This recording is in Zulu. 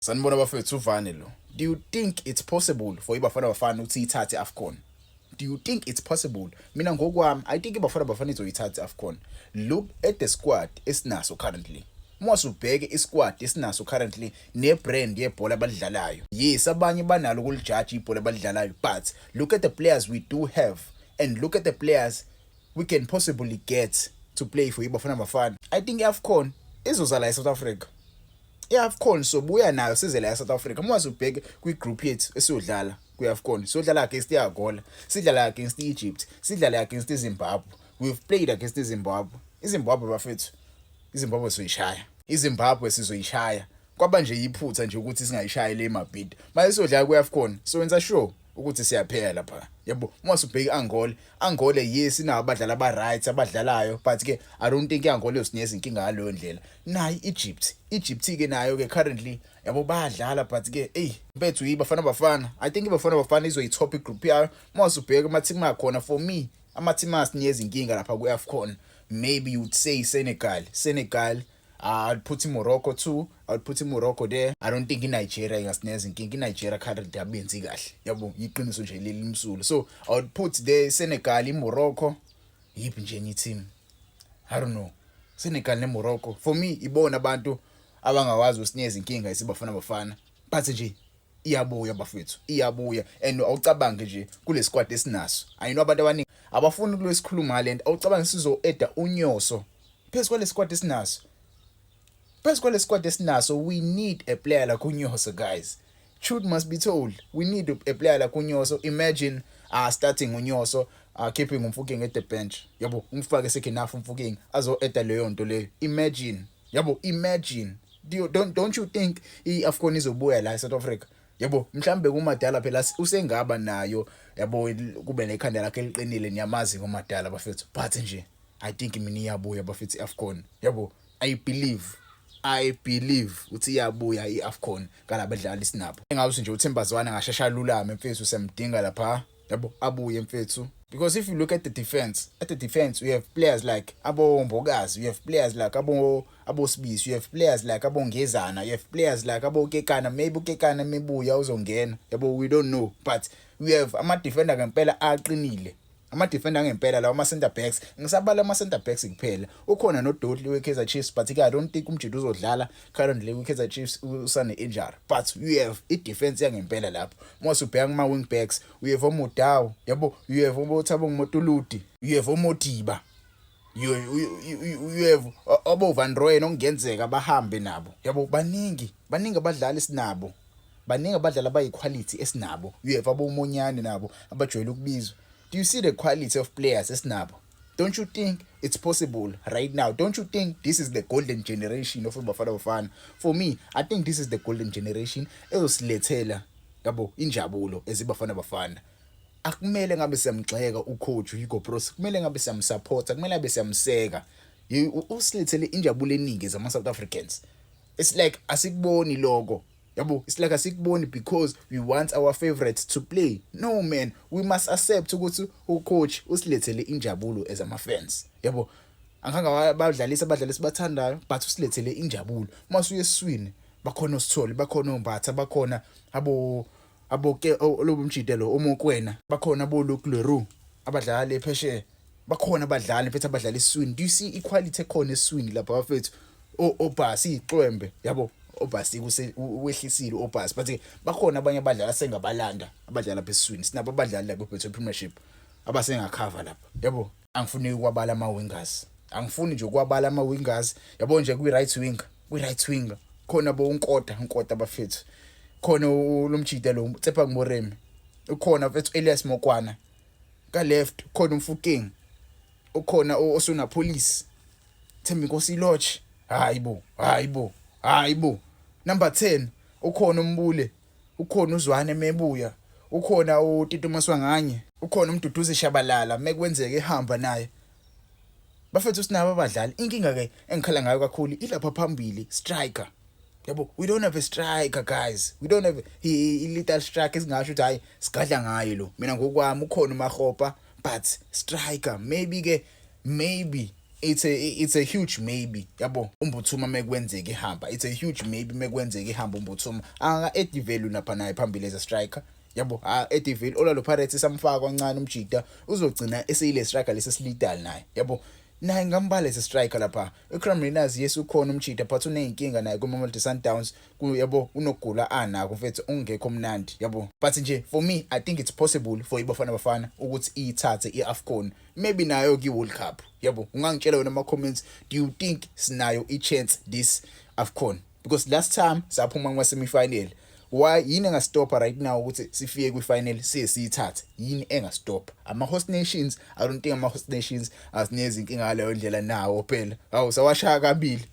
Sanibona bafethu uvane lo. Do you think it's possible for iBafana Bafana ukuthi ithathe AFCON? Do you think it's possible? Mina ngokwami I think iBafana Bafana izoyithatha AFCON. Look at the squad esinaso currently. Mwasubheke isquad esinaso currently nebrand yebhola abadlalayo. Yes, abanye banalo ukulijudge ibhola abadlalayo, but look at the players we do have and look at the players we can possibly get to play for iBafana Bafana. I think AFCON izozala eSouth Africa. AFCON sobuya nayo size la eSouth Africa. Mwazi ubheke kwi-group yethu esiyodlala kwi-AFCON. Siyodlala against iAngola, sidlala against Egypt, sidlala against iZimbabwe. We've played against iZimbabwe. iZimbabwe bafethu. iZimbabwe sizoyishaya. iZimbabwe sizoyishaya. Kwaba nje iphutha nje ukuthi singayishaya le mabhidi. Manje siyodlala kwi-AFCON. So wenza sure ukuthi siyaphela lapha. Yabo, mase ubheke Angola yes inabo abadlali aba-right abadlalayo, but ke I don't think iAngola yosinikeza inkinga ngaleyo ndlela. Nayi Egypt ke nayo ke currently yabo bayadlala, but ke bethu iBafana Bafana. I think iBafana Bafana izoyi-top group yayo. Mase ubheke ama-team akhona, for me ama-team asinikeza inkinga lapha kwi-AFCON. Maybe you would say Senegal. I'd put in Morocco too. I'd put in Morocco there. I don't think in Nigeria ingasineza inkinga. Nigeria currently abenzi kahle. Yabo, iqiniso nje leli limsulo. So I would put there Senegal, Morocco. Yiphi nje enye team? I don't know. Senegal neMorocco. For me ibona abantu abangawazi usinikeza inkinga isiBafana Bafana. But nje iyabuya bafethu. Iyabuya and awucabange nje kule squad esinaso. I know abantu abaningi abafuni kulesikhuluma le nto. Awucabange sizo-eda unyoso phezu kwale squad esinaso. We need a player like Unyoso, guys. Truth must be told. We need a player like Unyoso. Imagine starting Unyoso, keeping Mfokeng at the bench. Yabo, umfake second half Mfokeng azo eta leyo nto leyo. Imagine. Yabo, imagine. Don't you think iAFCON izobuya la eSouth Africa? Yabo, mhlambe kuMadala phela usengaba nayo. Yabo, kube nekhanda lakhe liqinile niyamazi ngoMadala bafethu. But nje, I think mina iyabuya bafethu iAFCON. Yabo, I believe uthi iyabuya iAFCON kalabadlali sinabo. Engawuthi nje uThembazwana ngashasha lulame mfethu semdinga lapha. Yabo, abuye mfethu. Because if you look at the defense, we have players like Abo Mbogazi, we have players like Abo Sibisi, we have players like Abo Ngezana, you have players like Abo Kekana, maybe Kekana mebuya uzongena. Yabo, we don't know, but we have ama-defender ngempela aqinile. Ama-defender ngempela lawa ama-center backs. Ngisabala ama-center backs kuphela. Ukhona noDotley we-Kaizer Chiefs, but I don't think umjidi uzodlala currently we-Kaizer Chiefs usane injury. But we have i-defense yangempela lapho. Mase ubheka kuma-wing backs, we have oModao, yabo, you have oThabo Motuluti, you have oModiba. You have Obo Van Rooyen okungenzeka bahambe nabo. Yabo, baningi abadlali esinabo. Baningi abadlali abayi-quality esinabo. You have aboMonyane nabo abajwayele ukubizwa. Do you see the quality of players esinabo? Don't you think it's possible right now? Don't you think this is the golden generation of iBafana Bafana? For me, I think this is the golden generation ezosilethela yabo injabulo eziBafana Bafana. Akumele ngabe siyamgxeka ucoach Hugo Broos, kumele ngabe siyamsupport, kumele ngabe siyamseka. Usilethele injabulo eningi zama-South Africans. It's like asikuboni logo. Yabo, it's like asikuboni because we want our favorites to play. No man, we must accept ukuthi ucoach usilethele injabulo as ama-fans. Yabo, anganga abadlalisi bathandayo, but usilethele injabulo. Mase uye eswini, bakhona uSithole, bakhona uMbatha, bakhona aboke lobo mjidelo oMokwena, bakhona aboLuke Leroux, abadlali ephesheya, bakhona abadlali mfethu abadlala eswini. Do you see equality ekhona eswini lapha bafethu? Obhasi iqwembe, yabo. Obhasi wehlisile obhasi, but bakhona abanye abadlali asengabalanda abadlala pheswini. Sinabo abadlali la kwi-Betway Premiership abasengakhava lapha. Yabo, angifuni ukwabala ama-wingers. Angifuni nje ukwabala ama-wingers. Yabo nje kwi-right winger khona bo unkota bafethu. Khona lomjida lo Tsepa Moremi. Ukhona mfethu Elias Mokwana. Ka left khona uMfokeng. Ukhona osuna police. Thembi Nkosi Lodge. Hayibo. Number 10, ukhona uMbule, ukhona uZwane Mebuya, ukhona uTito Maswanganye, ukhona uMduduzi Shabalala, mekwenzeke ehamba naye. Bafethu sinabo abadlali. Inkinga ke engikhala ngayo kakhulu ilapha phambili, striker. Yabo, we don't have a striker, guys. We don't have a little striker esingasho ukuthi hayi sigadla ngayo lo. Mina ngokwami ukhona uMakgopa, but striker maybe it's a huge maybe yabo umbuthuma mekwenzeka ihamba. It's a huge maybe mekwenzeka ihamba umbuthuma anga add value napha naye phambili as a striker yabo add value. Orlando Pirates samfaka kancane umjida uzogcina eseyile striker lesesleadal naye yabo naye ngambala ese striker lapha. eCreamliners yes ukhona umjida but uneyinkinga naye kuMamelodi Sundowns yabo unogula anako mfethu ungekho mnandi yabo. But nje for me I think it's possible for iBafana Bafana ukuthi ithathe iAFCON maybe nayo ki-World Cup yabo. Ungangitshela wena ama comments, do you think sinayo i-chance this AFCON? Because last time saphuma kuma semi-final. Why yini engastoppa right now ukuthi sifike kwi-final siyithathe? Yini engastoppa? Ama-host nations, I don't think ama-host nations asinezi inkinga ngaleyo ndlela nawo phela. Hawu sawashaya kabili.